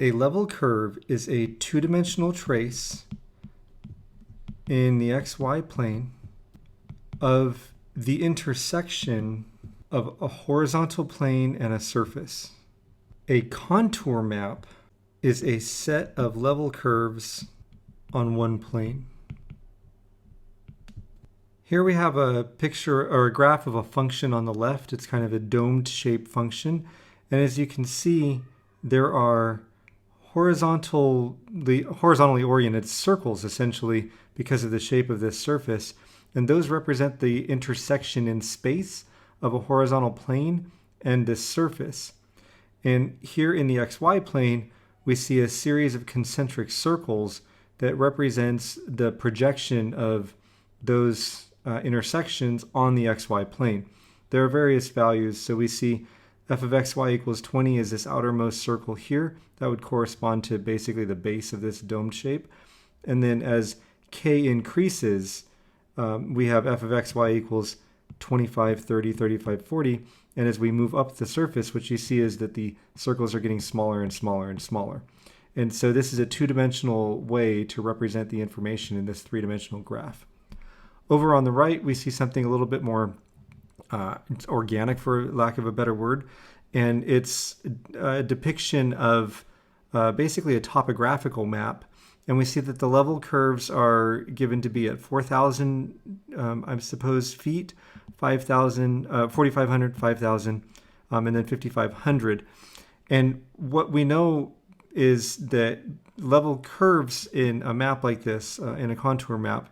A level curve is a two-dimensional trace in the xy plane of the intersection of a horizontal plane and a surface. A contour map is a set of level curves on one plane. Here we have a picture or a graph of a function on the left. It's kind of a domed shaped function. And as you can see, there are horizontally oriented circles essentially because of the shape of this surface. And those represent the intersection in space of a horizontal plane and this surface. And here in the xy plane, we see a series of concentric circles that represents the projection of those intersections on the xy plane. There are various values, so we see f of xy equals 20 is this outermost circle here. That would correspond to basically the base of this domed shape. And then as k increases, we have f of xy equals 25, 30, 35, 40. And as we move up the surface, what you see is that the circles are getting smaller and smaller and smaller. And so this is a two-dimensional way to represent the information in this three-dimensional graph. Over on the right, we see something a little bit more organic, for lack of a better word. And it's a depiction of basically a topographical map. And we see that the level curves are given to be at 4,000, I suppose, feet, 5,000, 4,500, 5,000, and then 5,500. And what we know is that level curves in a map like this, in a contour map,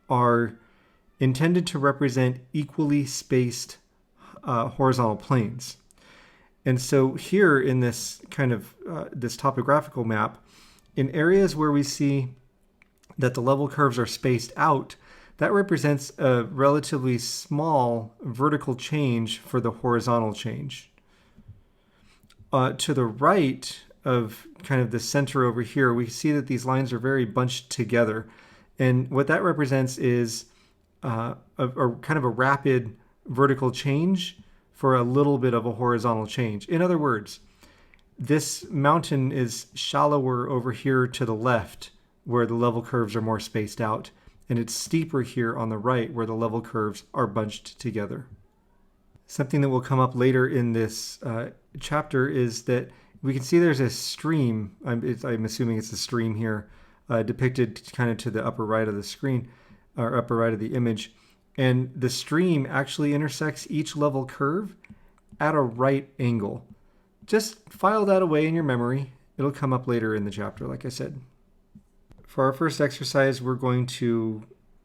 are intended to represent equally spaced horizontal planes. And so here in this kind of this topographical map, in areas where we see that the level curves are spaced out, that represents a relatively small vertical change for the horizontal change. To the right of kind of the center over here, we see that these lines are very bunched together. And what that represents is a kind of a rapid vertical change for a little bit of a horizontal change. In other words, this mountain is shallower over here to the left where the level curves are more spaced out, and it's steeper here on the right where the level curves are bunched together. Something that will come up later in this chapter is that we can see there's a stream. I'm assuming it's a stream here, depicted kind of to the upper right of the screen, or upper right of the image. And the stream actually intersects each level curve at a right angle. Just file that away in your memory. It'll come up later in the chapter, like I said. For our first exercise, we're going to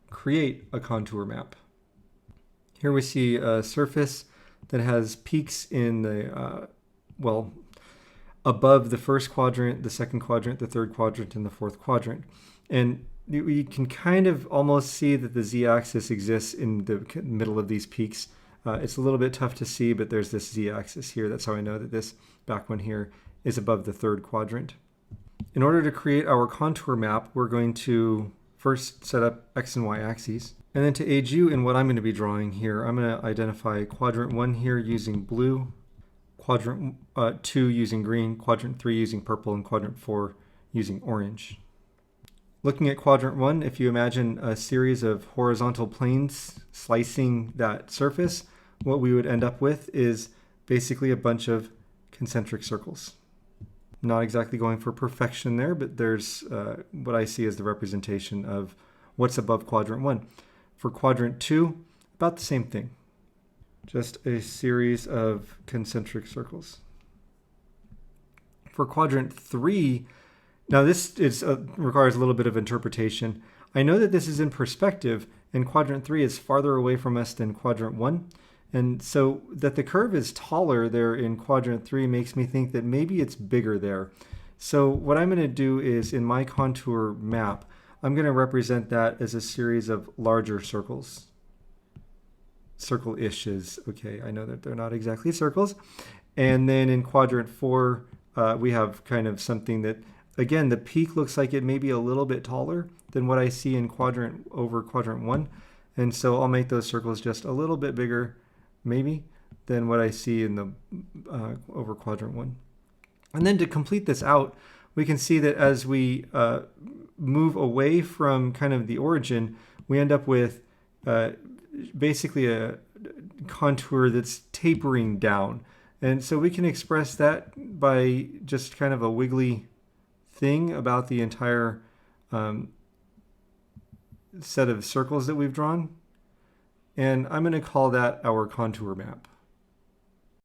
create a contour map. Here we see a surface that has peaks in the, above the first quadrant, the second quadrant, the third quadrant, and the fourth quadrant. And you can kind of almost see that the z-axis exists in the middle of these peaks. It's a little bit tough to see, but there's this z-axis here. That's how I know that this back one here is above the third quadrant. In order to create our contour map, we're going to first set up x and y axes. And then to aid you in what I'm going to be drawing here, I'm going to identify quadrant 1 here using blue, quadrant 2 using green, quadrant 3 using purple, and quadrant 4 using orange. Looking at quadrant 1, if you imagine a series of horizontal planes slicing that surface, what we would end up with is basically a bunch of concentric circles. Not exactly going for perfection there, but there's what I see as the representation of what's above quadrant 1. For quadrant 2, about the same thing. Just a series of concentric circles. For quadrant 3, now this requires a little bit of interpretation. I know that this is in perspective, and quadrant 3 is farther away from us than quadrant 1. And so that the curve is taller there in quadrant 3 makes me think that maybe it's bigger there. So what I'm going to do is, in my contour map, I'm going to represent that as a series of larger circles. Circle-ish is okay. I know that they're not exactly circles. And then in quadrant 4, we have kind of something that, again, the peak looks like it may be a little bit taller than what I see in quadrant 1. And so I'll make those circles just a little bit bigger, maybe, than what I see in the over quadrant 1. And then to complete this out, we can see that as we move away from kind of the origin, we end up with basically a contour that's tapering down. And so we can express that by just kind of a wiggly thing about the entire set of circles that we've drawn. And I'm going to call that our contour map.